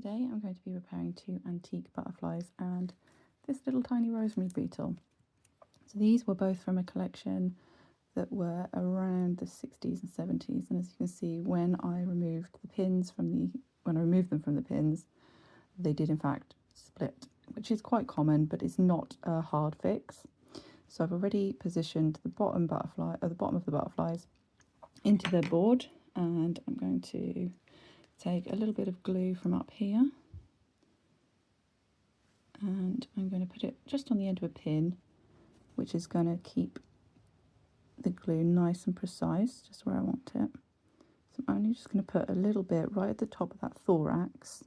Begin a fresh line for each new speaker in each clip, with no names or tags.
Today I'm going to be repairing two antique butterflies and this little tiny rosemary beetle. So these were both from a collection that were around the 60s and 70s, and as you can see, when I removed them from the pins, they did in fact split, which is quite common, but it's not a hard fix. So I've already positioned the bottom of the butterflies into their board, and I'm going to take a little bit of glue from up here and I'm going to put it just on the end of a pin, which is going to keep the glue nice and precise, just where I want it. So I'm only just going to put a little bit right at the top of that thorax,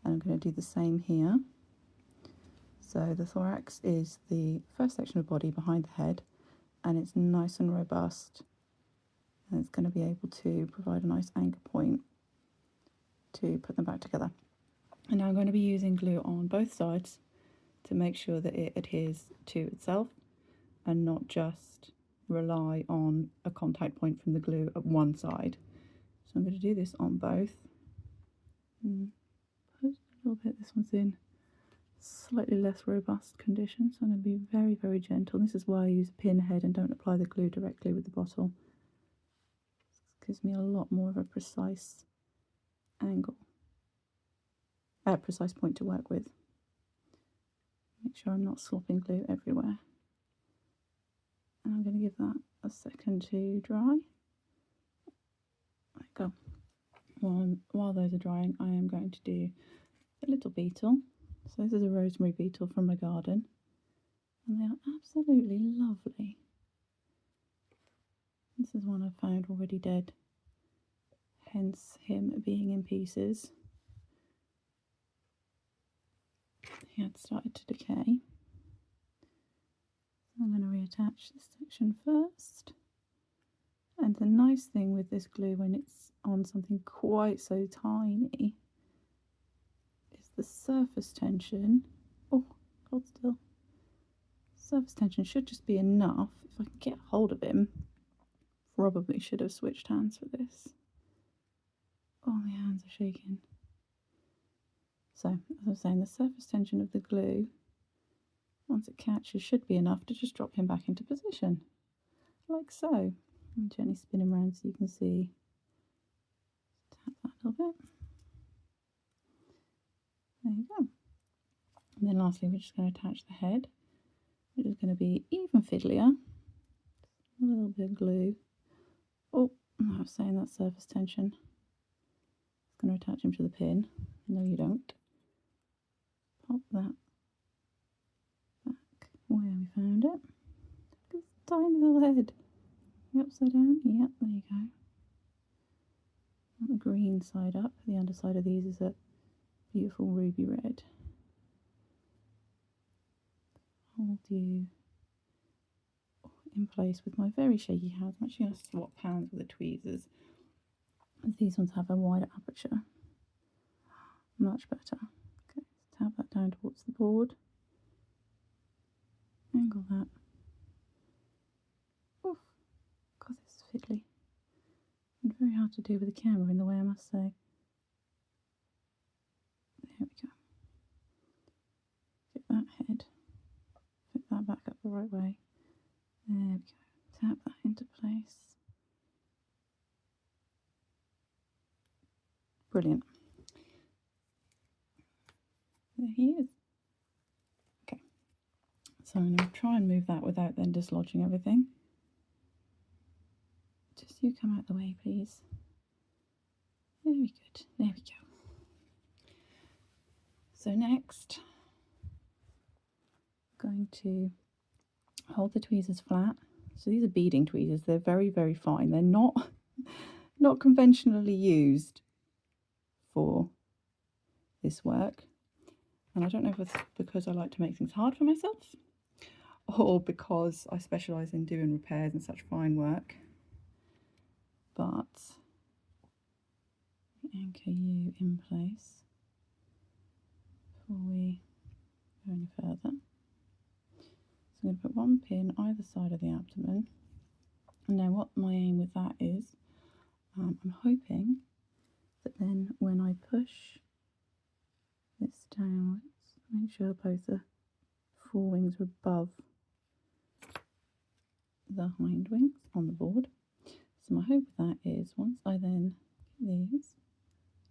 and I'm going to do the same here. So the thorax is the first section of body behind the head, and it's nice and robust, and it's going to be able to provide a nice anchor point to put them back together. And now I'm going to be using glue on both sides to make sure that it adheres to itself and not just rely on a contact point from the glue at one side. So I'm going to do this on both. Put a little bit, this one's in slightly less robust condition, so I'm going to be very, very gentle. This is why I use a pin head and don't apply the glue directly with the bottle. This gives me a lot more of a precise angle. Precise point to work with. Make sure I'm not slopping glue everywhere. And I'm going to give that a second to dry. There we go. While those are drying, I am going to do a little beetle. So this is a rosemary beetle from my garden, and they are absolutely lovely. This is one I found already dead, hence him being in pieces. He had started to decay. I'm going to reattach this section first. And the nice thing with this glue when it's on something quite so tiny is the surface tension. Oh, hold still. Surface tension should just be enough. If I can get hold of him, probably should have switched hands for this. Oh, my hands are shaking. So, as I was saying, the surface tension of the glue, once it catches, should be enough to just drop him back into position, like so. And gently spin him around so you can see. Tap that a little bit. There you go. And then lastly, we're just going to attach the head, which is going to be even fiddlier. A little bit of glue. Oh, I was saying that surface tension. It's going to attach him to the pin. No, you don't. Pop that back where we found it. Look at this tiny little head. The upside down? Yep, there you go. The green side up. The underside of these is a beautiful ruby red. Hold you in place with my very shaky hands. I'm actually going to swap hands with the tweezers, as these ones have a wider aperture. Much better. Okay, let's tap that down towards the board. Angle that. Oof, God, this is fiddly. And very hard to do with the camera in the way, I must say. There we go. Get that head. Fit that back up the right way. There we go. Tap that into place. Brilliant. There he is. Okay. So I'm going to try and move that without then dislodging everything. Just you come out the way, please. Very good. There we go. So next, I'm going to hold the tweezers flat. So these are beading tweezers. They're very, very fine. They're not conventionally used for this work. And I don't know if it's because I like to make things hard for myself or because I specialise in doing repairs and such fine work. But anchor you in place before we go any further. So I'm going to put one pin either side of the abdomen. And now what my aim with that is, I'm hoping that then when I push downwards. Make sure both the forewings are above the hind wings on the board. So my hope with that is once I then get these,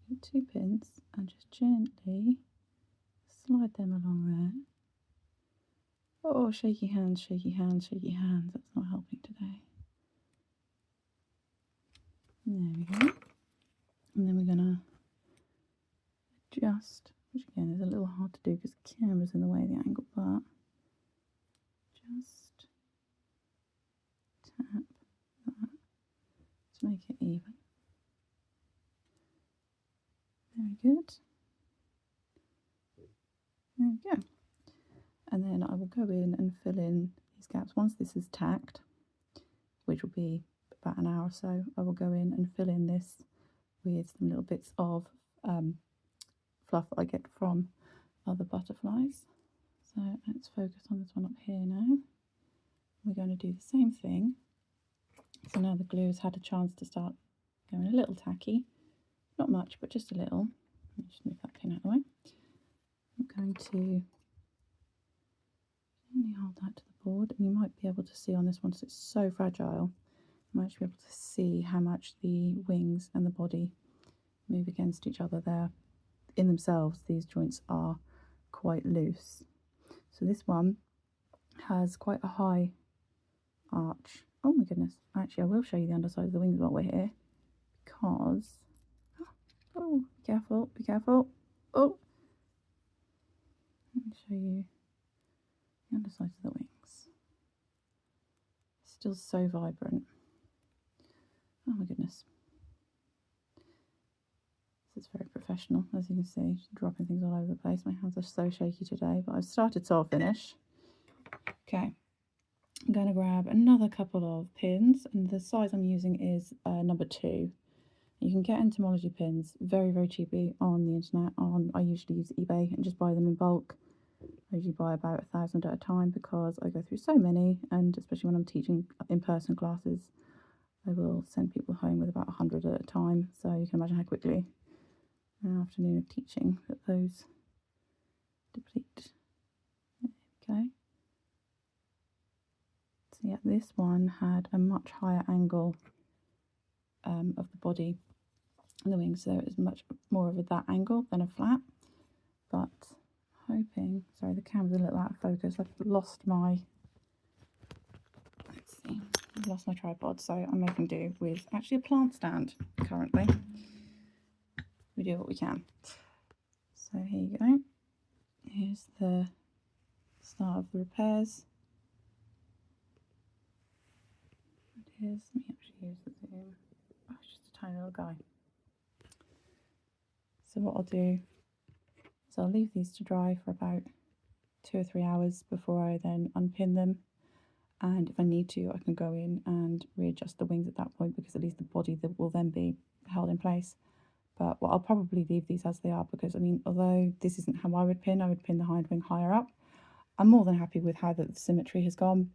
get 2 pins and just gently slide them along there. Oh, shaky hands, shaky hands, shaky hands. That's not helping today. There we go. And then we're going to adjust, which again is a little hard to do because the camera's in the way of the angle, but just tap that to make it even. Very good. There we go. And then I will go in and fill in these gaps. Once this is tacked, which will be about an hour or so, I will go in and fill in this with some little bits of fluff that I get from other butterflies. So let's focus on this one up here now. We're going to do the same thing. So now the glue has had a chance to start going a little tacky. Not much, but just a little. Let me just move that pin out of the way. I'm going to gently hold that to the board, and you might be able to see on this one, so it's so fragile, you might actually be able to see how much the wings and the body move against each other there. In themselves, these joints are quite loose. So this one has quite a high arch. Oh my goodness, actually I will show you the underside of the wings while we're here, because, oh, be careful, be careful, oh, let me show you the underside of the wings. Still so vibrant. Oh my goodness. This is very professional, as you can see, just dropping things all over the place. My hands are so shaky today, but I've started to finish. Okay, I'm going to grab another couple of pins, and the size I'm using is number 2. You can get entomology pins very, very cheaply on the internet. I usually use eBay and just buy them in bulk. I usually buy about 1,000 at a time because I go through so many, and especially when I'm teaching in-person classes, I will send people home with about 100 at a time. So you can imagine how quickly an afternoon of teaching that those deplete. Okay. So yeah, this one had a much higher angle of the body and the wings, so it was much more of that angle than a flat. But hoping, sorry, the camera's a little out of focus. I've lost my, let's see, I've lost my tripod, so I'm making do with actually a plant stand currently. We do what we can. So here you go. Here's the start of the repairs. And here's, let me actually use the zoom. Oh, it's just a tiny little guy. So what I'll do is I'll leave these to dry for about 2 or 3 hours before I then unpin them. And if I need to, I can go in and readjust the wings at that point, because at least the body that will then be held in place. But I'll probably leave these as they are, because I mean, although this isn't how I would pin the hind wing higher up. I'm more than happy with how the symmetry has gone,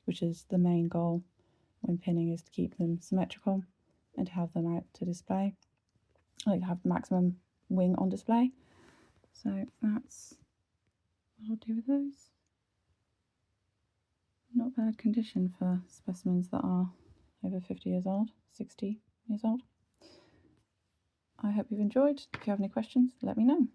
which is the main goal when pinning, is to keep them symmetrical and to have them out to display. I like to have the maximum wing on display. So that's what I'll do with those. Not bad condition for specimens that are over 50 years old, 60 years old. I hope you've enjoyed. If you have any questions, let me know.